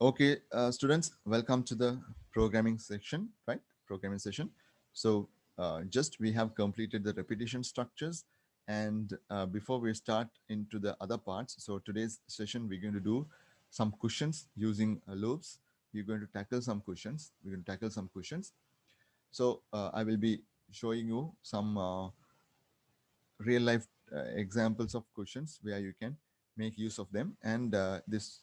Okay, students, welcome to the programming section, right? Programming session. So just we have completed the repetition structures. And before we start into the other parts, so today's session, we're going to do some questions using loops. We're going to tackle some questions. We're going to tackle some questions. So I will be showing you some real life examples of questions where you can make use of them. And this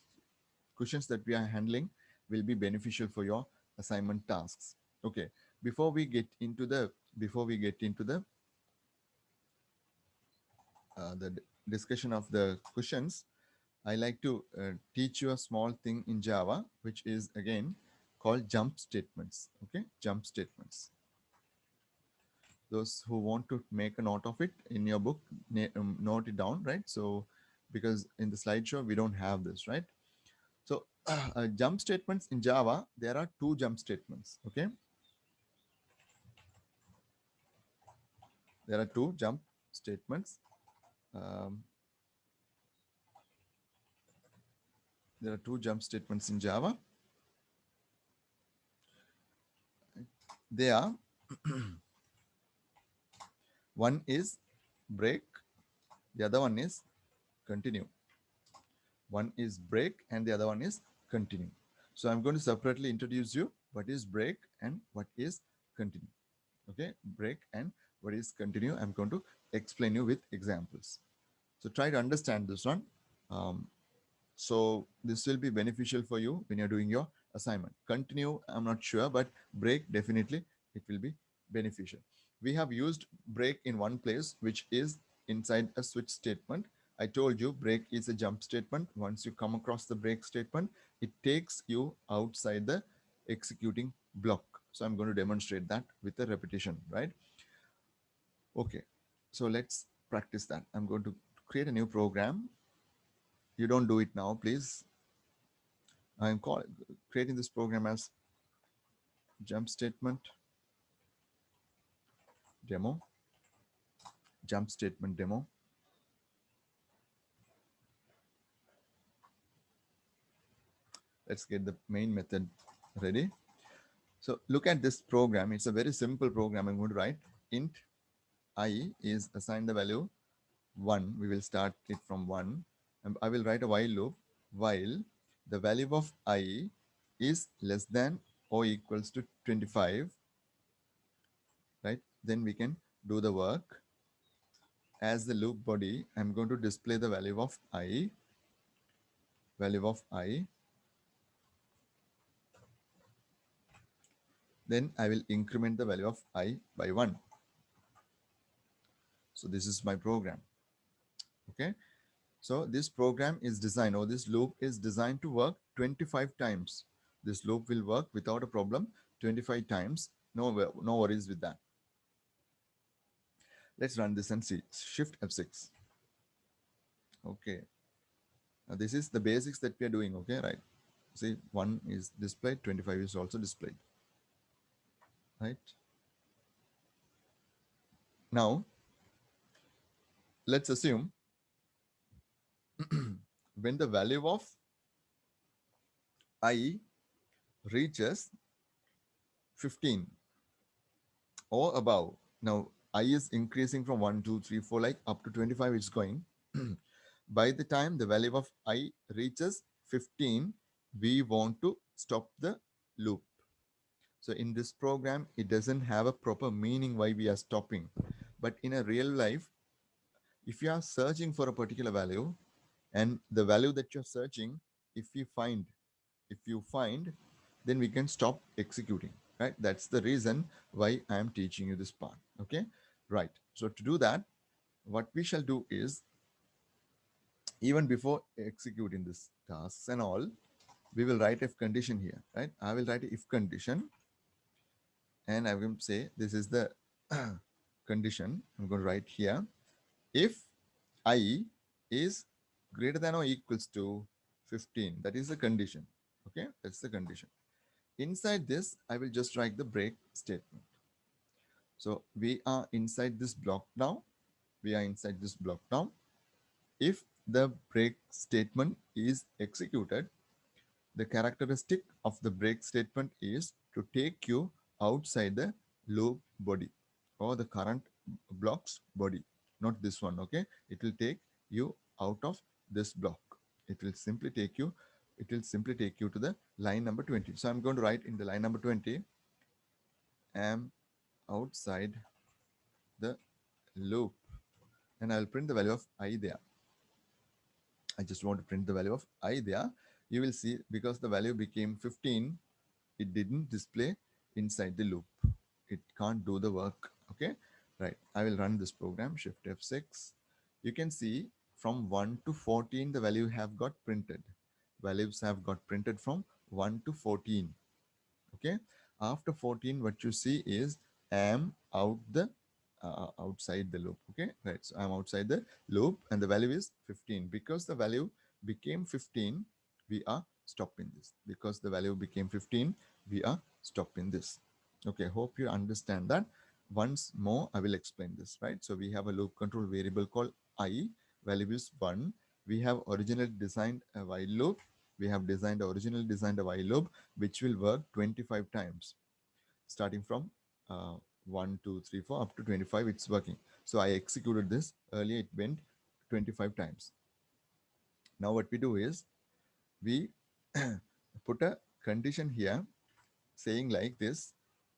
questions that we are handling will be beneficial for your assignment tasks. Okay, before we get into the discussion of the questions, I like to teach you a small thing in Java, which is again called jump statements. Okay, jump statements. Those who want to make a note of it in your book, note it down, right? So because in the slideshow we don't have this, right? So jump statements in Java, there are two jump statements. Okay, there are two jump statements. Um, there are two jump statements in Java. They are one is break, the other one is continue. One is break and the other one is continue. So I'm going to separately introduce you what is break and what is continue. Okay, break and what is continue. I'm going to explain you with examples. So try to understand this one. Um, so this will be beneficial for you when you're doing your assignment. Continue, I'm not sure, but break, definitely it will be beneficial. We have used break in one place, which is inside a switch statement. I told you break is a jump statement. Once you come across the break statement, it takes you outside the executing block. So I'm going to demonstrate that with a repetition, right? Okay, so let's practice that. I'm going to create a new program. You don't do it now, please. Creating this program as jump statement demo, jump statement demo. Let's get the main method ready. So look at this program. It's a very simple program. I'm going to write int I is assigned the value 1. We will start it from 1. And I will write a while loop while the value of I is less than or equals to 25, right? Then we can do the work. As the loop body, I'm going to display the value of I, then I will increment the value of I by 1. So this is my program. Okay. So this program is designed, or this loop is designed to work 25 times. This loop will work without a problem 25 times. No worries with that. Let's run this and see. Shift F6. Okay. Now this is the basics that we are doing. Okay, right. See, 1 is displayed, 25 is also displayed. Right. Now, let's assume when the value of I reaches 15 or above. Now, I is increasing from 1, 2, 3, 4, like up to 25 it's going. By the time the value of I reaches 15, we want to stop the loop. So in this program, it doesn't have a proper meaning why we are stopping. But in a real life, if you are searching for a particular value and the value that you're searching, if you find, then we can stop executing, right? That's the reason why I am teaching you this part. Okay, right. So to do that, what we shall do is, even before executing this tasks and all, we will write if condition here, right? I will write if condition and I will say this is the condition. I'm going to write here if I is greater than or equals to 15. That is the condition. Okay, that's the condition. Inside this, I will just write the break statement. So we are inside this block now. If the break statement is executed, The characteristic of the break statement is to take you outside the loop body or the current block's body, not this one. Okay, it will take you out of this block. It will simply take you, to the line number 20. So I'm going to write in the line number 20, am outside the loop, and I'll print the value of I there. I just want to print the value of I there. You will see, because the value became 15, it didn't display inside the loop. It can't do the work. Okay, right. I will run this program, Shift F6. You can see from 1 to 14, the value have got printed. Values have got printed from 1 to 14. Okay, after 14, what you see is am outside the loop. Okay, right. So I'm outside the loop and the value is 15. Because the value became 15, we are stopping this. Because the value became 15, we are stopping this. Okay, hope you understand that. Once more, I will explain this, right? So we have a loop control variable called I, value is 1. We have originally designed a while loop. We have originally designed a while loop which will work 25 times, starting from 1, 2, 3, 4 up to 25. It's working. So I executed this earlier. It went 25 times. Now what we do is we put a condition here saying like this: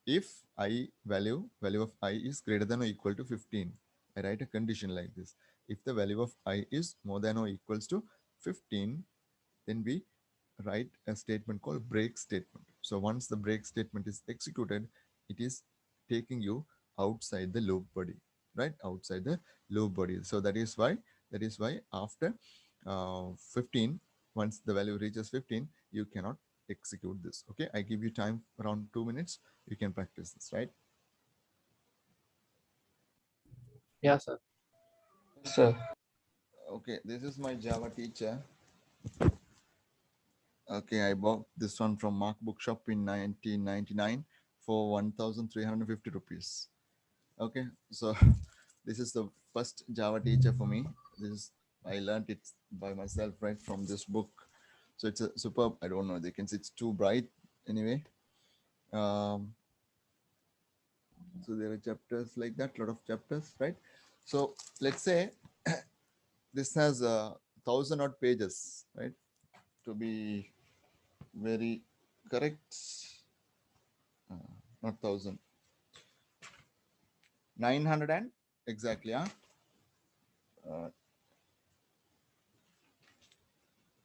if I value of I is greater than or equal to 15, I write a condition like this: if the value of I is more than or equals to 15, then we write a statement called break statement. So once the break statement is executed, it is taking you outside the loop body, right? Outside the loop body. So that is why after 15, once the value reaches 15, you cannot execute this. Okay, I give you time around 2 minutes. You can practice this, right? Yeah, sir. Yes, sir. Okay, this is my Java teacher. Okay, I bought this one from Mark Bookshop in 1999 for 1,350 rupees. Okay, so this is the first Java teacher for me. This is, I learned it by myself, right, from this book. So it's a superb. I don't know, they can see it's too bright anyway. Um, so there are chapters like that, lot of chapters, right? So let's say this has 1,000 odd pages, right? To be very correct, not 1,000, 900 and exactly,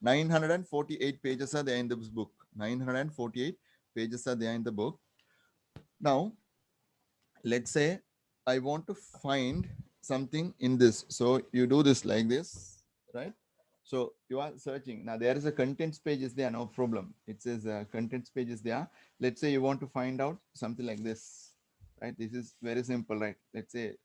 948 pages are there in this book. 948 pages are there in the book. Now, let's say I want to find something in this. So you do this like this, right? So you are searching. Now there is a contents page is there, no problem. It says contents page is there. Let's say you want to find out something like this, right? This is very simple, right? Let's say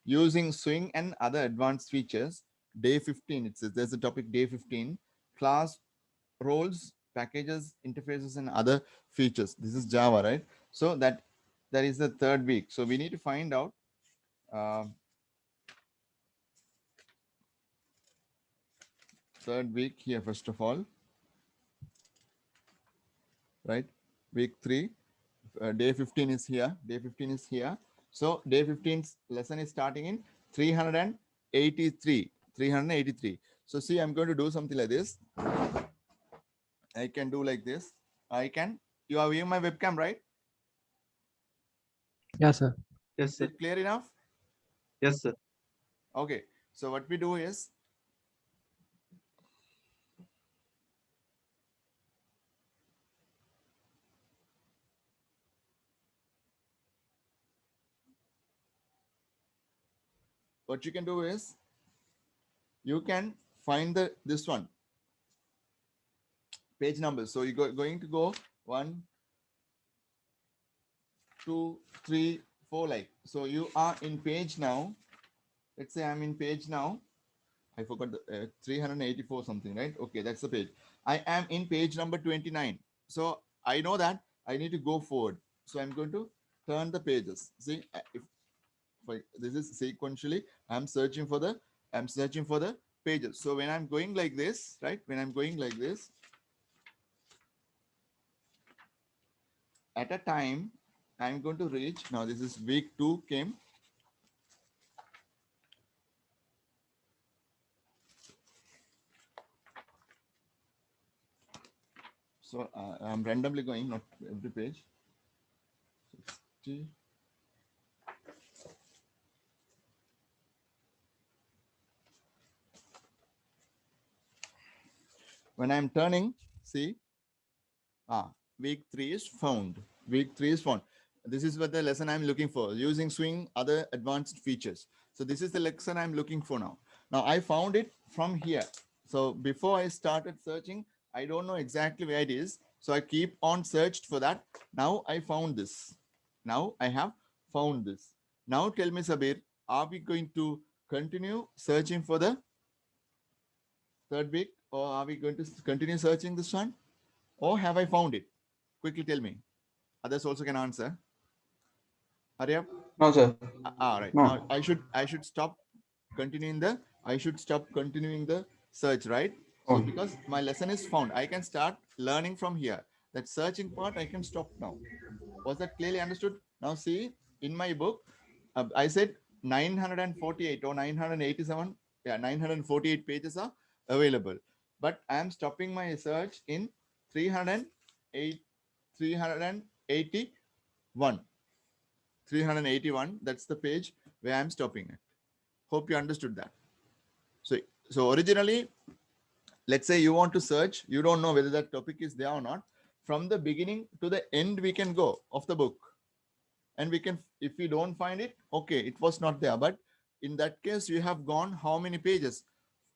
using Swing and other advanced features, day 15, it says there's a topic day 15, class roles, packages, interfaces, and other features. This is Java, right? So that is the third week. So we need to find out third week here first of all, right? Week 3, day 15 is here. Day 15 is here. So day 15's lesson is starting in 383. 383. So see, I'm going to do something like this. I can do like this. You are viewing my webcam, right? Yeah, sir. Yes, Is sir. it clear enough? Yes, sir. Okay. So what we do is, what you can do is, you can find this one page number. So you going to go 1, 2, 3, 4, like so. You are in page now. Let's say I'm in page now. I forgot the 384 something, right? Okay, that's the page. I am in page number 29. So I know that I need to go forward. So I'm going to turn the pages. See, if this is sequentially, I'm searching for the pages. So when I'm going like this, right? When I'm going like this, at a time, I'm going to reach, now this is week 2 came. So I'm randomly going, not every page. 60. When I'm turning, see, week 3 is found. Week 3 is found. This is what the lesson I'm looking for, using swing, other advanced features. So this is the lesson I'm looking for now. Now I found it from here. So before I started searching, I don't know exactly where it is. So I keep on searched for that. Now I found this. Now I have found this. Now tell me, Sabir, are we going to continue searching for the third week, or are we going to continue searching this one? Or have I found it? Quickly tell me. Others also can answer. Hurry up. No, sir. Right. No. Now I should stop continuing the search, right? So Oh, because my lesson is found, I can start learning from here. That searching part I can stop now. Was that clearly understood? Now see, in my book, I said 948 or 987, 948 pages are available. But I am stopping my search in 308, 381. 381, that's the page where I'm stopping it. Hope you understood that. So originally, let's say you want to search, you don't know whether that topic is there or not. From the beginning to the end, we can go of the book. And we can, if we don't find it, okay, it was not there. But in that case, you have gone how many pages?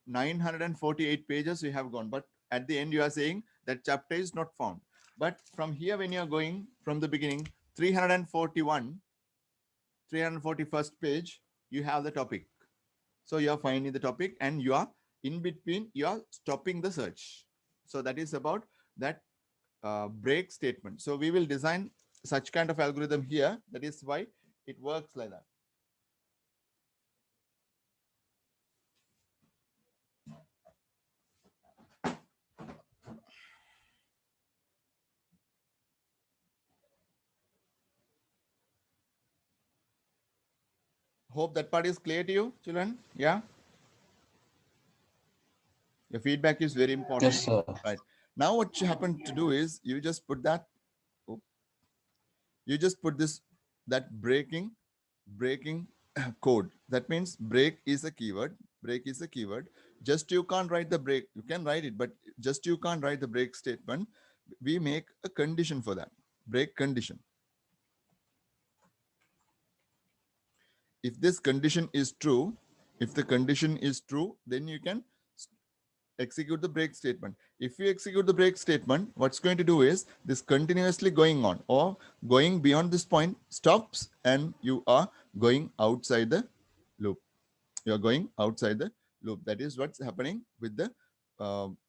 948 pages you have gone. But at the end, you are saying that chapter is not found. But from here, when you are going from the beginning, 341st page, you have the topic. So you are finding the topic and you are in between, you are stopping the search. So that is about that break statement. So we will design such kind of algorithm here. That is why it works like that. Hope that part is clear to you, children. Yeah. Your feedback is very important. yes, sir. Right. Now what you happen to do is you just put that, you just put this, that breaking code. That means break is a keyword. Break is a keyword. Just you can't write the break. You can write it, but just you can't write the break statement. We make a condition for that. Break condition. If this condition is true, if the condition is true, then you can execute the break statement. If you execute the break statement, what's going to do is this continuously going on or going beyond this point stops and you are going outside the loop. You are going outside the loop. That is what's happening with the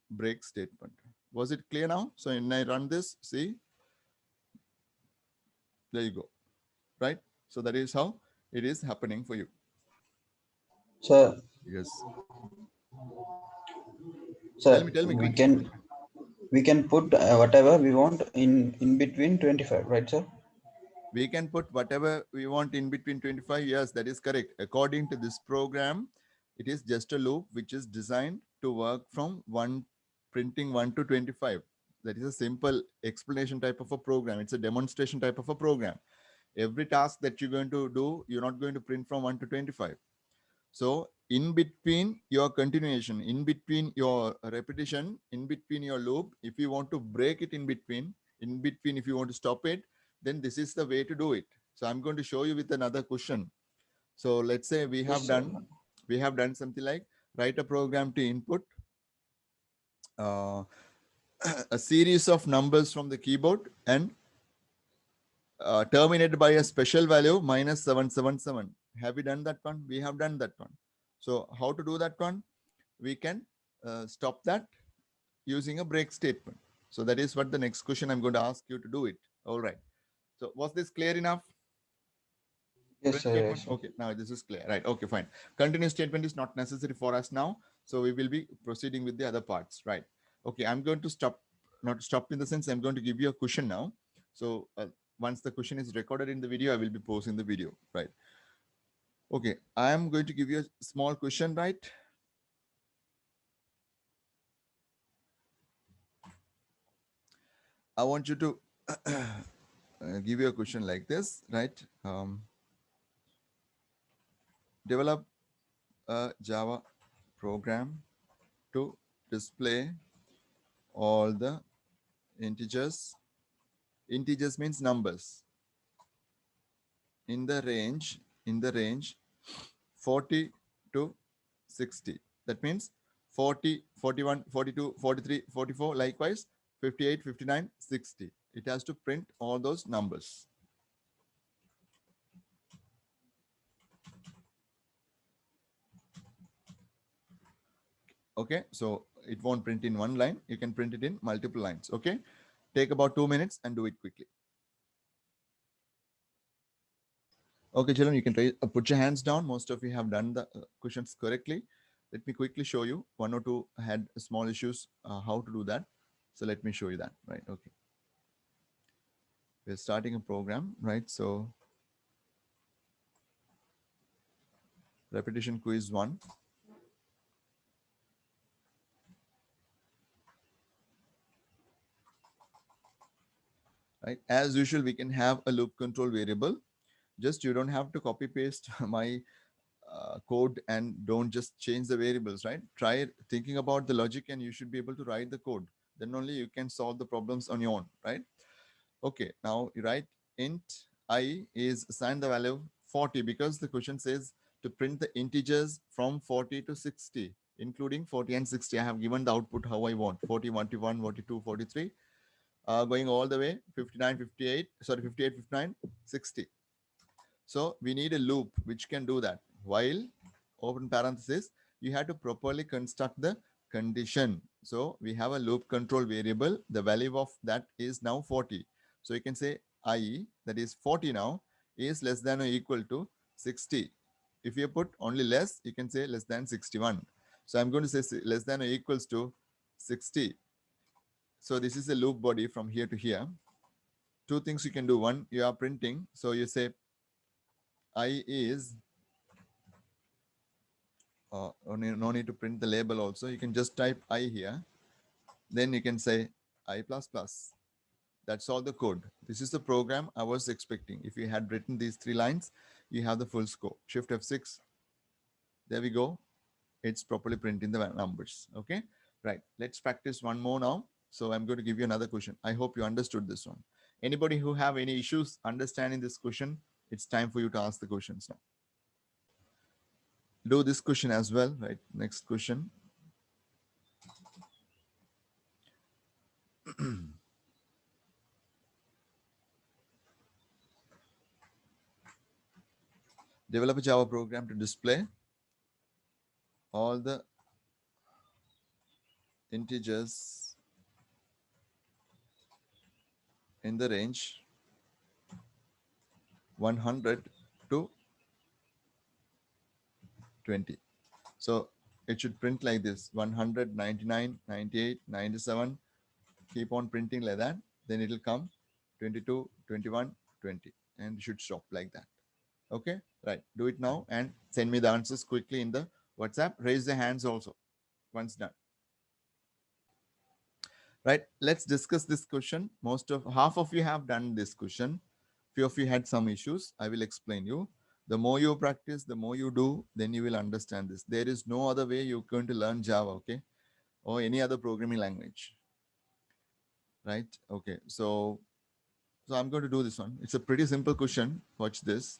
break statement. Was it clear now? So when I run this, see, there you go, right? So that is how it is happening for you. Sir, Yes. sir, Tell me we quickly. can put whatever we want in between 25, right, sir? We can put whatever we want in between 25. Yes, that is correct. According to this program, it is just a loop which is designed to work from printing 1 to 25. That is a simple explanation type of a program. It's a demonstration type of a program. Every task that you're going to do, you're not going to print from 1 to 25. So in between your continuation, in between your repetition, in between your loop, if you want to break it in between, if you want to stop it, then this is the way to do it. So I'm going to show you with another question. So let's say we have Yes, sir. done something like write a program to input a series of numbers from the keyboard and terminated by a special value minus 777. Have we done that one? We have done that one. So how to do that one? We can stop that using a break statement. So that is what the next question I'm going to ask you to do it. All right. So was this clear enough? Yes, Break sir. statement? Yes, sir. Okay, now this is clear. Right. Okay, fine. Continuous statement is not necessary for us now. So we will be proceeding with the other parts. Right. Okay, I'm going to stop, not stop in the sense I'm going to give you a question now. So once the question is recorded in the video, I will be posting the video, right? Okay, I am going to give you a small question, right? I want you to give you a question like this, right? Develop a Java program to display all the integers. Integers means numbers in the range 40 to 60. That means 40, 41, 42, 43, 44, likewise 58, 59, 60. It has to print all those numbers. Okay, so it won't print in one line. You can print it in multiple lines. Okay, take about 2 minutes and do it quickly. Okay, children, you can try, put your hands down. Most of you have done the questions correctly. Let me quickly show you. One or two had small issues how to do that. So let me show you that, right? Okay. We're starting a program, right? So repetition quiz 1. Right? As usual, we can have a loop control variable. Just you don't have to copy paste my code and don't just change the variables, right? Try thinking about the logic and you should be able to write the code. Then only you can solve the problems on your own, right? Okay, now you write int I is assigned the value 40 because the question says to print the integers from 40 to 60, including 40 and 60. I have given the output how I want, 40, 41, 42, 43, going all the way 59, 58, sorry, 58, 59, 60. So we need a loop which can do that. While open parenthesis, you have to properly construct the condition. So we have a loop control variable. The value of that is now 40. So you can say I, that is 40 now, is less than or equal to 60. If you put only less, you can say less than 61. So I'm going to say less than or equals to 60. So this is a loop body from here to here. Two things you can do. One, you are printing. So you say I is no need to print the label also. You can just type I here. Then you can say I plus plus. That's all the code. This is the program I was expecting. If you had written these 3 lines, you have the full scope. Shift F6. There we go. It's properly printing the numbers. Okay. Right. Let's practice one more now. So I'm going to give you another question. I hope you understood this one. Anybody who have any issues understanding this question, it's time for you to ask the questions now. Do this question as well, right? Next question. Develop a Java program to display all the integers in the range 100 to 20. So it should print like this: 100, 99, 98, 97. Keep on printing like that. Then it will come 22, 21, 20, and it should stop like that. Okay, right. Do it now and send me the answers quickly in the WhatsApp. Raise the hands also once done. Right, let's discuss this question. Half of you have done this question. Few of you had some issues. I will explain you. The more you practice, the more you do, then you will understand this. There is no other way you're going to learn Java, okay, or any other programming language, right? Okay, so I'm going to do this one. It's a pretty simple question. Watch this.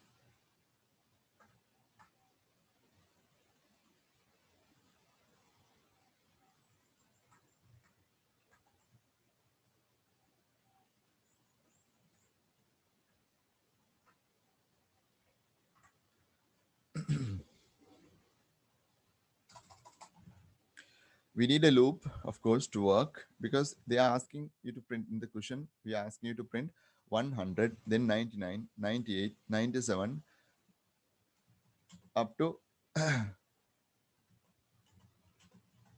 We need a loop, of course, to work because they are asking you to print in the question. We are asking you to print 100, then 99, 98, 97, up to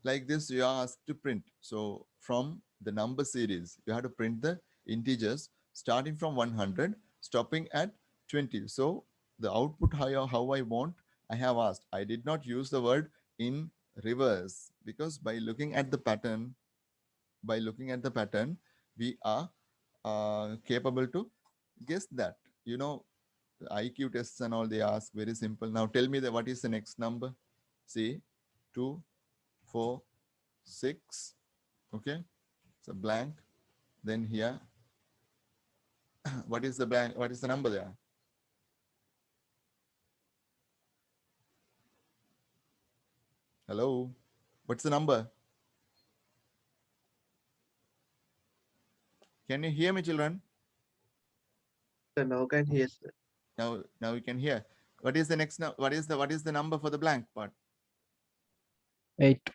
like this. You are asked to print. So from the number series, you have to print the integers. starting from 100, stopping at 20. So the output how I want, I have asked. I did not use the word in reverse because by looking at the pattern, we are capable to guess that. You know, IQ tests and all they ask very simple. Now tell me that what is the next number? See, 2, 4, 6. Okay, so blank. Then here, what is the blank? What is the number there? Hello, what's the number? Can you hear me, children? Sir, now can hear, sir. Now you can hear. What is the next? What is the number for the blank part? 8.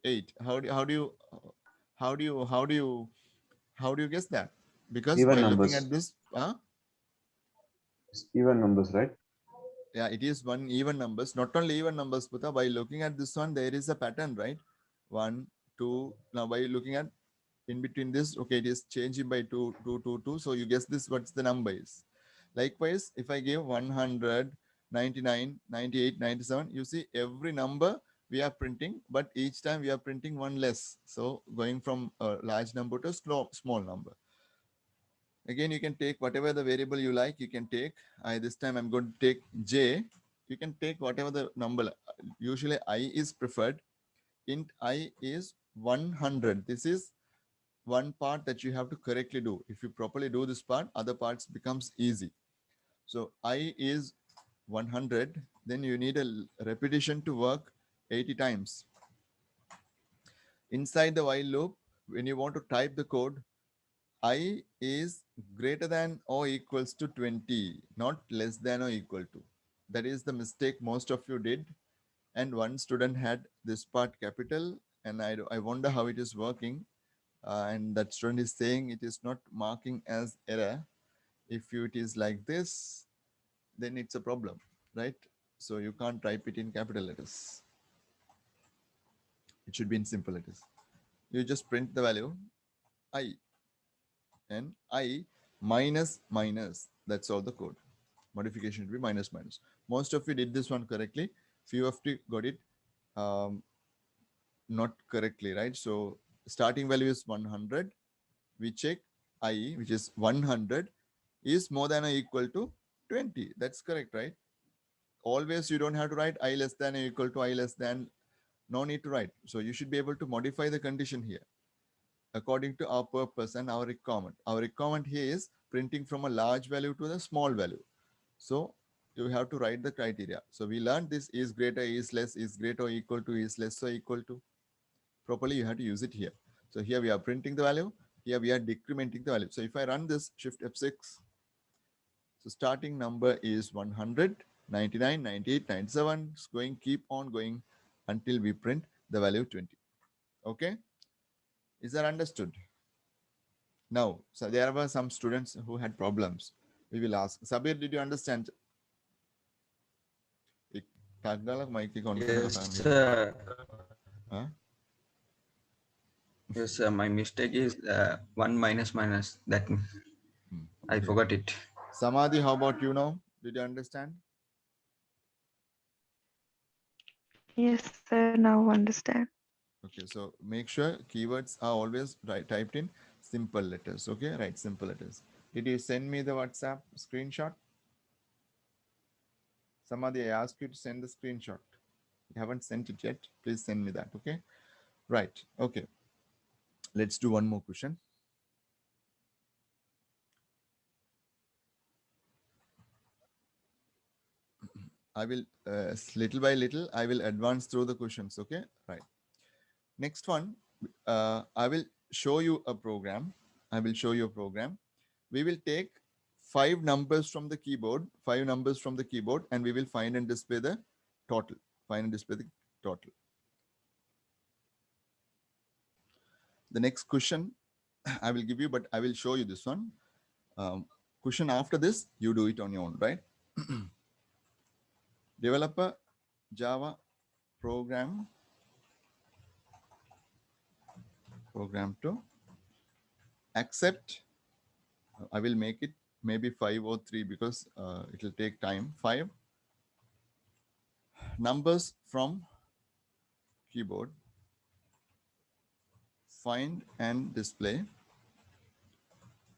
8. How do you guess that? Because Even by looking numbers. at this, Even numbers, right? yeah, it is one even numbers. Not only even numbers, but by looking at this one, there is a pattern, right? 1, 2. Now by looking at in between this, okay, it is changing by 2, 2, 2, 2. So you guess this, what's the number is. Likewise, if I give 100, 99, 98, 97, you see every number we are printing, but each time we are printing one less. So going from a large number to small number. Again, you can take whatever the variable you like, you can take. This time I'm going to take J. You can take whatever the number. Usually I is preferred. Int I is 100. This is one part that you have to correctly do. If you properly do this part, other parts becomes easy. So I is 100, then you need a repetition to work 80 times. Inside the while loop, when you want to type the code, I is greater than or equals to 20, not less than or equal to. That is the mistake most of you did. And one student had this part capital, and I wonder how it is working. And that student is saying it is not marking as error. If it is like this, then it's a problem, right? So you can't type it in capital letters. It should be in simple letters. You just print the value I, and I minus minus. That's all the code. Modification should be minus minus. Most of you did this one correctly. Few of you got it not correctly, right? So starting value is 100. We check I, which is 100, is more than or equal to 20. That's correct, right? Always you don't have to write I less than or equal to I less than. No need to write. So you should be able to modify the condition here according to our purpose and our requirement. Our requirement here is printing from a large value to the small value. So you have to write the criteria. So we learned this is greater, is less, is greater or equal to, is less or equal to. Properly, you have to use it here. So here we are printing the value. Here we are decrementing the value. So if I run this Shift F6, so starting number is 100, 99, 98, 97. It's going, keep on going until we print the value 20. Okay. Is that understood? Now, so there were some students who had problems. We will ask. Sabir, did you understand? Yes, sir. Huh? Yes, sir. My mistake is 1 minus minus. That I Okay. forgot it. Samadhi, how about you now? Did you understand? Yes, sir. Now understand. Okay, so make sure keywords are always typed in simple letters. Okay, right, simple letters. Did you send me the WhatsApp screenshot? Samadhi, I asked you to send the screenshot. You haven't sent it yet. Please send me that. Okay, right. Okay, let's do one more question. I will little by little, I will advance through the questions. Okay, right. Next one, I will show you a program. I will show you a program. We will take 5 numbers from the keyboard, and we will find and display the total. Find and display the total. The next question I will give you, but I will show you this one. Question after this, you do it on your own, right? Developer Java program to accept I will make it maybe 5 or 3 because it will take time. 5 numbers from keyboard, find and display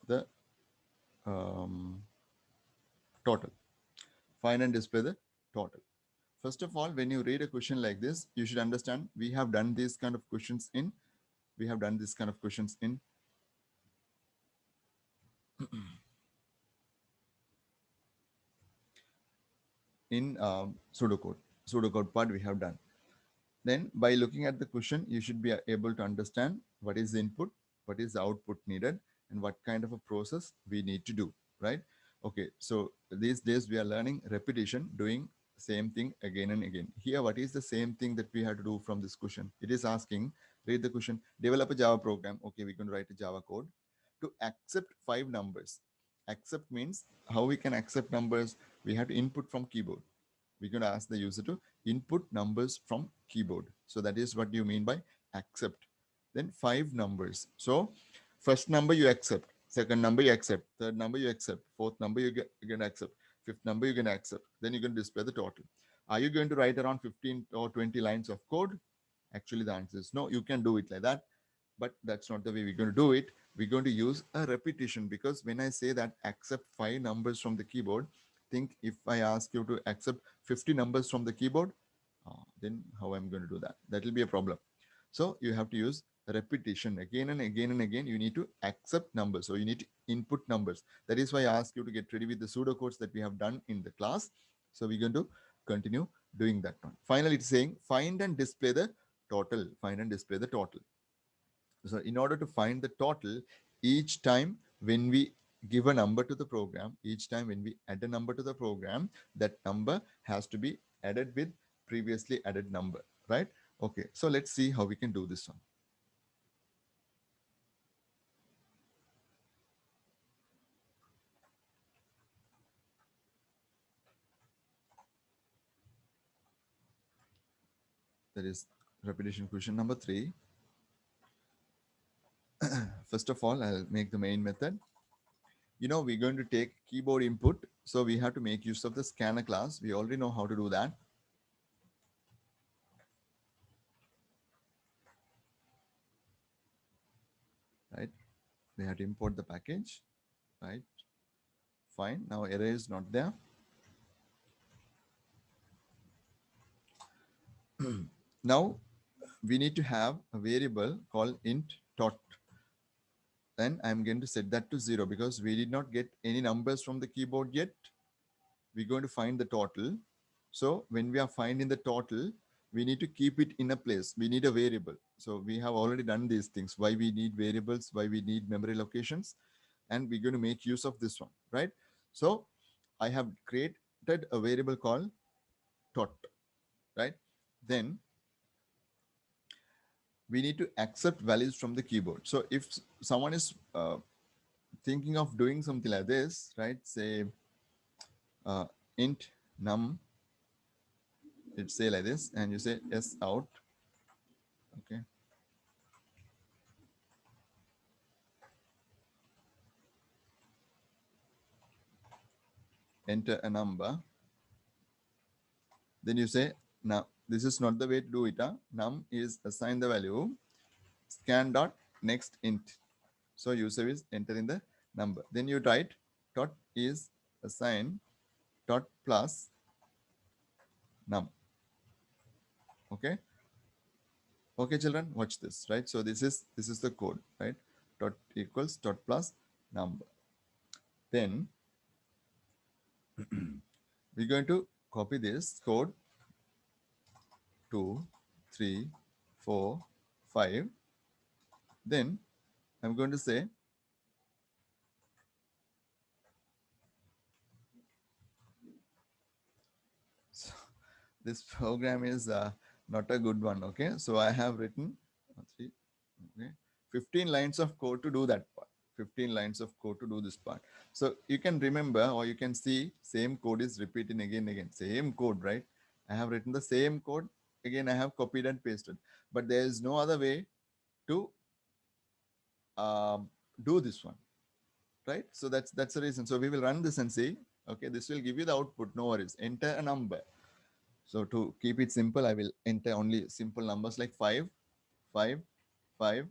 the total. Find and display the total. First of all, when you read a question like this, you should understand we have done these kind of questions in in pseudocode part we have done. Then by looking at the question, you should be able to understand what is the input, what is the output needed, and what kind of a process we need to do, right? Okay, so these days we are learning repetition, doing same thing again and again. Here, what is the same thing that we have to do from this question? It is asking, read the question, develop a Java program. Okay, we're going to write a Java code to accept 5 numbers. Accept means how we can accept numbers. We have to input from keyboard. We're going to ask the user to input numbers from keyboard. So that is what you mean by accept. Then 5 numbers. So first number you accept, second number you accept, third number you accept, fourth number you're going to accept, fifth number you're going to accept. Then you're going to display the total. Are you going to write around 15 or 20 lines of code? Actually, the answer is no. You can do it like that, but that's not the way we're going to do it. We're going to use a repetition, because when I say that accept 5 numbers from the keyboard, think if I ask you to accept 50 numbers from the keyboard, then how I'm going to do that? That will be a problem. So you have to use repetition again and again and again. You need to accept numbers. So you need to input numbers. That is why I ask you to get ready with the pseudocodes that we have done in the class. So we're going to continue doing that one. Finally, it's saying find and display the total. Find and display the total. So in order to find the total, each time when we give a number to the program, each time when we add a number to the program, that number has to be added with previously added number, right? Okay, so let's see how we can do this one. That is repetition question number 3. First of all, I'll make the main method. You know, we're going to take keyboard input. So we have to make use of the scanner class. We already know how to do that. Right? We have to import the package, right? Fine. Now array is not there. Now we need to have a variable called int tot. Then I'm going to set that to 0 because we did not get any numbers from the keyboard yet. We're going to find the total. So when we are finding the total, we need to keep it in a place. We need a variable. So we have already done these things. Why we need variables, why we need memory locations, and we're going to make use of this one, right? So I have created a variable called tot, right? Then we need to accept values from the keyboard. So if someone is thinking of doing something like this, right? Say int num, it say like this, and you say s out, okay? Enter a number. Then you say, now this is not the way to do it. Num is assign the value scan dot next int. So user is entering the number. Then you write dot is assign dot plus num. Okay. Okay, children, watch this, right? So this is the code, right? Dot equals dot plus number. Then we're going to copy this code 2, 3, 4, 5. Then I'm going to say so this program is not a good one. Okay, so I have written 15 lines of code to do that part. 15 lines of code to do this part. So you can remember, or you can see same code is repeating again and again. Same code, right? I have written the same code. Again, I have copied and pasted. But there is no other way to do this one, right? So that's the reason. So we will run this and see. Okay, this will give you the output. No worries. Enter a number. So to keep it simple, I will enter only simple numbers like 5, 5, 5,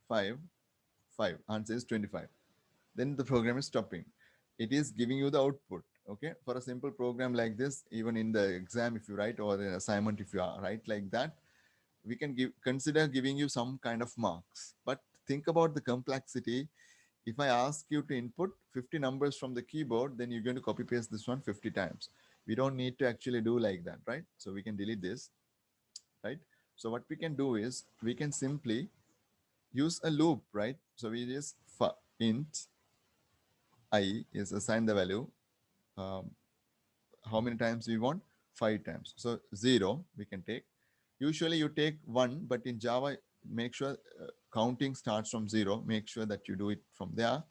5, 5. Answer is 25. Then the program is stopping. It is giving you the output. Okay, for a simple program like this, even in the exam, if you write, or the assignment, if you write like that, we can consider giving you some kind of marks. But think about the complexity. If I ask you to input 50 numbers from the keyboard, then you're going to copy paste this one 50 times. We don't need to actually do like that, right? So we can delete this, right? So what we can do is we can simply use a loop, right? So we just int I is assign the value. How many times we want? 5 times. So 0 we can take. Usually you take 1, but in Java, make sure counting starts from 0. Make sure that you do it from there.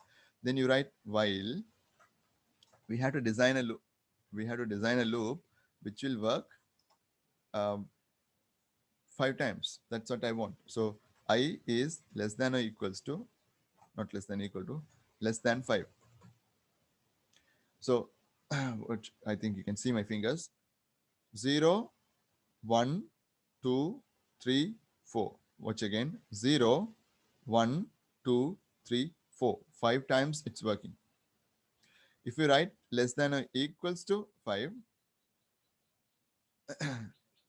Then you write while. We have to design a loop. We have to design a loop which will work um, 5 times. That's what I want. So I is less than or equals to, not less than equal to, less than 5. So which I think you can see my fingers. 0, 1, 2, 3, 4. Watch again. 0, 1, 2, 3, 4. 5 times it's working. If you write less than or equals to 5,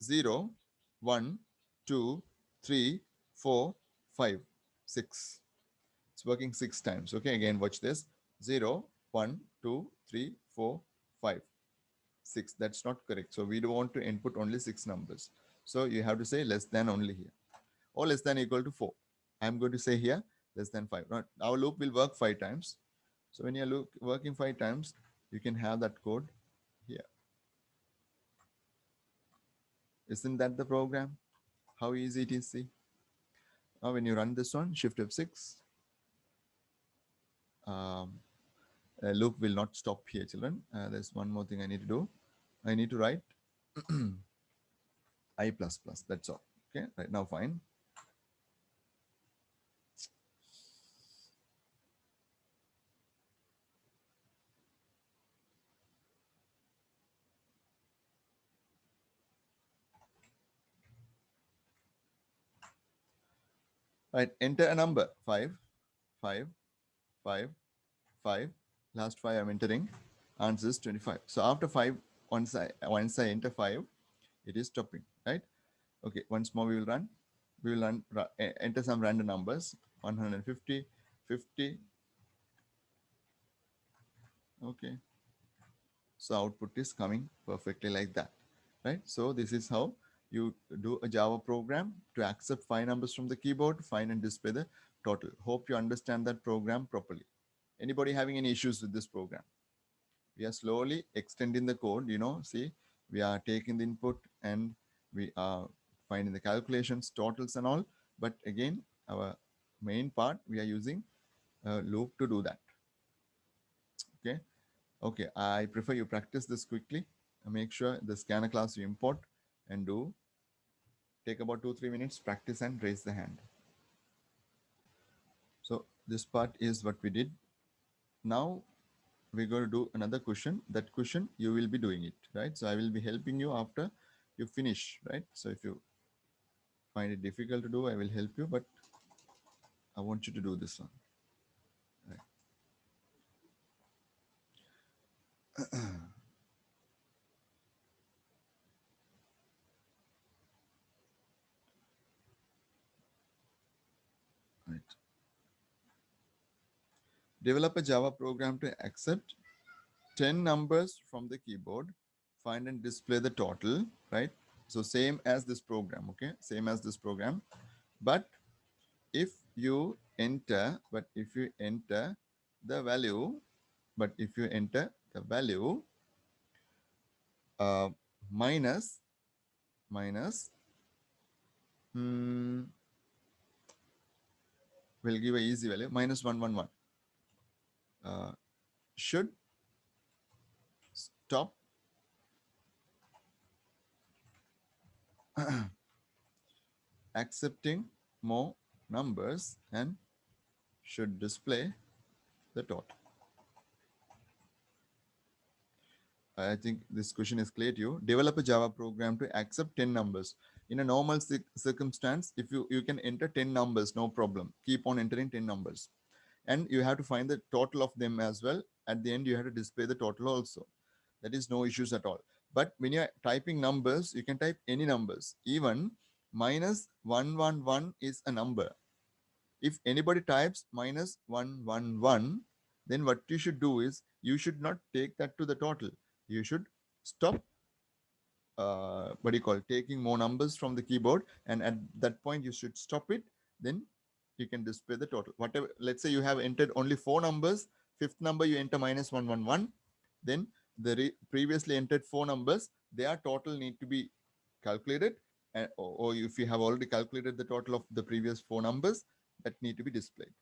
0, 1, 2, 3, 4, 5, 6. It's working 6 times. Okay, again, watch this. 0, 1, 2, 3, 4, 5, 6. That's not correct. So we don't want to input only 6 numbers. So you have to say less than only here, or less than equal to 4. I'm going to say here less than 5. Right? Our loop will work 5 times. So when you're working 5 times, you can have that code here. Isn't that the program? How easy it is, see? Now when you run this one, Shift F6, loop will not stop here, children. There's one more thing I need to do. I need to write I++, that's all. Okay, right now, fine. Right, enter a number, 5, 5, 5, 5. Last 5 I'm entering. Answer is 25. So after 5, once I enter 5, it is stopping, right? Okay, once more we will run. We will enter some random numbers, 150, 50. Okay. So output is coming perfectly like that, right? So this is how you do a Java program to accept 5 numbers from the keyboard, find and display the total. Hope you understand that program properly. Anybody having any issues with this program? We are slowly extending the code, see, we are taking the input and we are finding the calculations, totals and all. But again, our main part, we are using a loop to do that. Okay. Okay, I prefer you practice this quickly. Make sure the scanner class you import and do. Take about 2-3 minutes, practice and raise the hand. So this part is what we did. Now we're going to do another question. That question you will be doing it, right? So I will be helping you after you finish, right? So if you find it difficult to do, I will help you, but I want you to do this one. Right. Right. Develop a Java program to accept 10 numbers from the keyboard, find and display the total, right? So same as this program, okay? Same as this program. But if you enter the value, minus, we'll give a easy value, minus 111. Should stop accepting more numbers and should display the total. I think this question is clear to you. Develop a Java program to accept 10 numbers. In a normal circumstance, if you can enter 10 numbers, no problem. Keep on entering 10 numbers. And you have to find the total of them as well. At the end, you have to display the total also. That is no issues at all. But when you're typing numbers, you can type any numbers. Even minus 111 is a number. If anybody types minus 111, then what you should do is you should not take that to the total. You should stop what do you call taking more numbers from the keyboard, and at that point you should stop it. Then you can display the total. Whatever, let's say you have entered only 4 numbers, fifth number you enter minus 111, then the previously entered 4 numbers, their total need to be calculated, and, or if you have already calculated the total of the previous 4 numbers, that need to be displayed.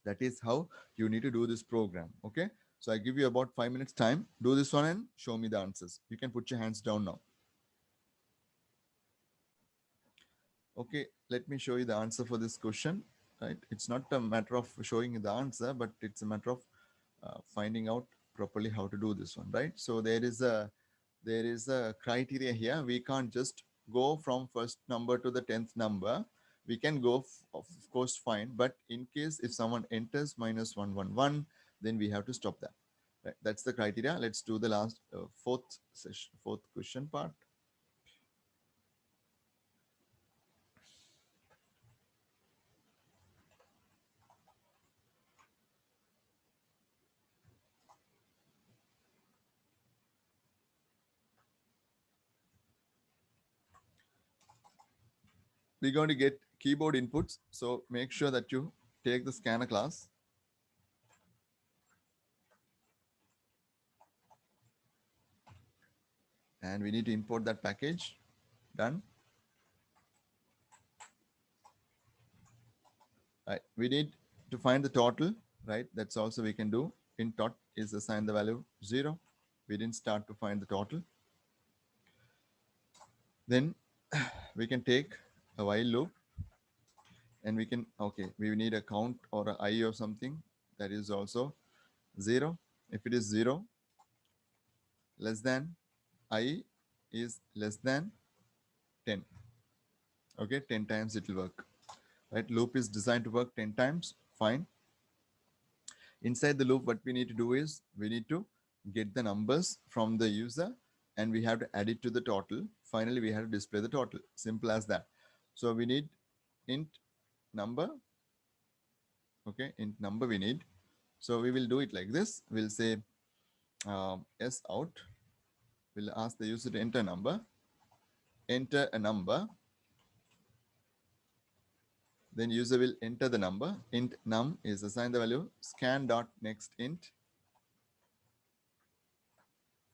That is how you need to do this program. Okay, so I give you about 5 minutes time. Do this one and show me the answers. You can put your hands down now. Okay, let me show you the answer for this question. Right, it's not a matter of showing you the answer, but it's a matter of finding out properly how to do this one. Right, so there is a criteria here. We can't just go from first number to the 10th number. We can go, of course, fine, but in case if someone enters minus 111, then we have to stop that. Right, that's the criteria. Let's do the last fourth question part. We're going to get keyboard inputs, so make sure that you take the scanner class. And we need to import that package. Done. Right, we need to find the total, right? That's also we can do. In tot is assign the value 0. We didn't start to find the total. Then we can take a while loop, and we can, okay, we need a count or a I or something. That is also 0. If it is 0, less than, I is less than 10. Okay, 10 times it will work. Right, loop is designed to work 10 times. Fine. Inside the loop, what we need to do is we need to get the numbers from the user, and we have to add it to the total. Finally, we have to display the total. Simple as that. So we need int number. Okay, int number we need. So we will do it like this. We'll say s out. We'll ask the user to enter number. Enter a number. Then user will enter the number. Int num is assigned the value scan.nextInt.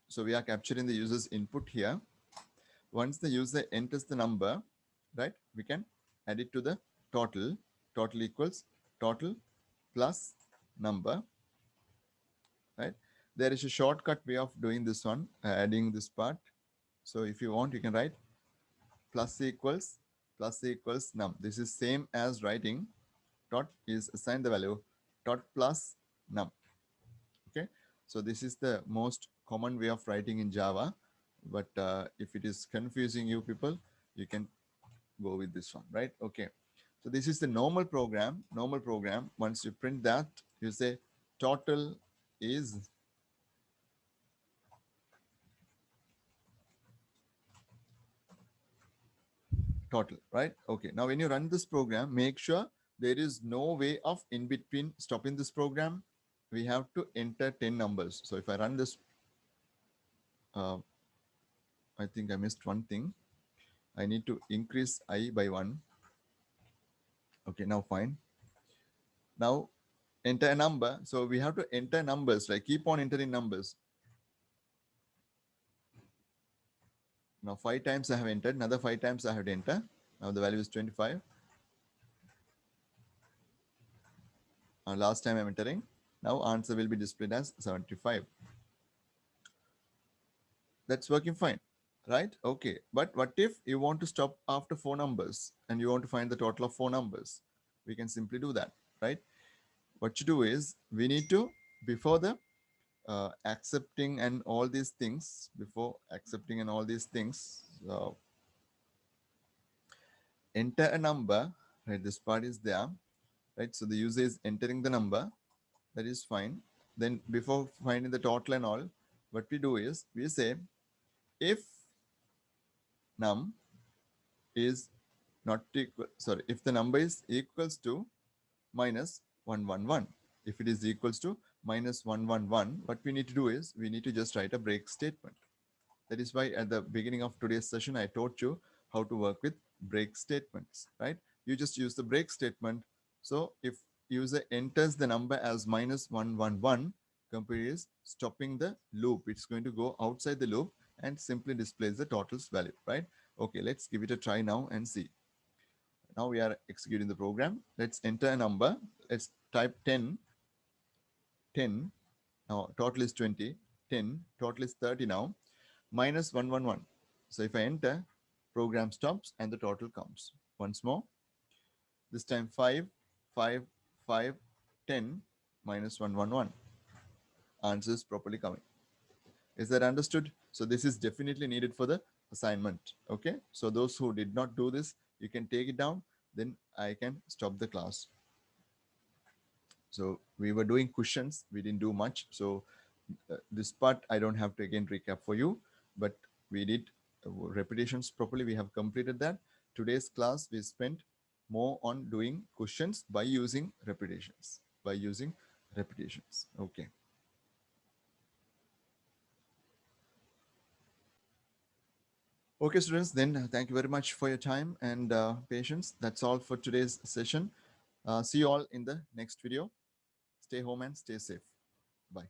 So we are capturing the user's input here. Once the user enters the number, right, we can add it to the total. Total equals total plus number, right? There is a shortcut way of doing this one, adding this part. So if you want, you can write plus equals num. This is same as writing dot is assigned the value dot plus num. Okay, so this is the most common way of writing in Java, but if it is confusing you people, you can go with this one, right? Okay, so this is the normal program. Once you print that, you say total is total, right? Okay, now when you run this program, make sure there is no way of in between stopping this program. We have to enter 10 numbers. So if I run this, I think I missed one thing. I need to increase I by 1. Okay, now fine. Now enter a number. So we have to enter numbers, right? Keep on entering numbers. Now 5 times I have entered, another 5 times I have to enter. Now the value is 25. Last time I'm entering. Now answer will be displayed as 75. That's working fine, right? Okay, but what if you want to stop after 4 numbers and you want to find the total of 4 numbers? We can simply do that, right? What you do is we need to, before the accepting and all these things, before accepting and all these things, enter a number, right? This part is there, right? So the user is entering the number, that is fine. Then before finding the total and all, what we do is we say if num is not equal, sorry, if the number is equals to minus 111, if it is equals to minus 111, what we need to do is we need to just write a break statement. That is why at the beginning of today's session, I taught you how to work with break statements, right? You just use the break statement. So if user enters the number as minus 111, computer is stopping the loop. It's going to go outside the loop and simply displays the totals value, right? Okay, let's give it a try now and see. Now we are executing the program. Let's enter a number. Let's type 10. Now total is 20. 10, total is 30 now. Minus 111. So if I enter, program stops and the total comes. Once more. This time 5, 5, 5, 10, minus 111. Answer is properly coming. Is that understood? So this is definitely needed for the assignment. Okay. So those who did not do this, you can take it down. Then I can stop the class. So we were doing questions. We didn't do much. So this part, I don't have to again recap for you, but we did repetitions properly. We have completed that. Today's class, we spent more on doing questions by using repetitions, Okay. Okay, students, then thank you very much for your time and patience. That's all for today's session. See you all in the next video. Stay home and stay safe. Bye.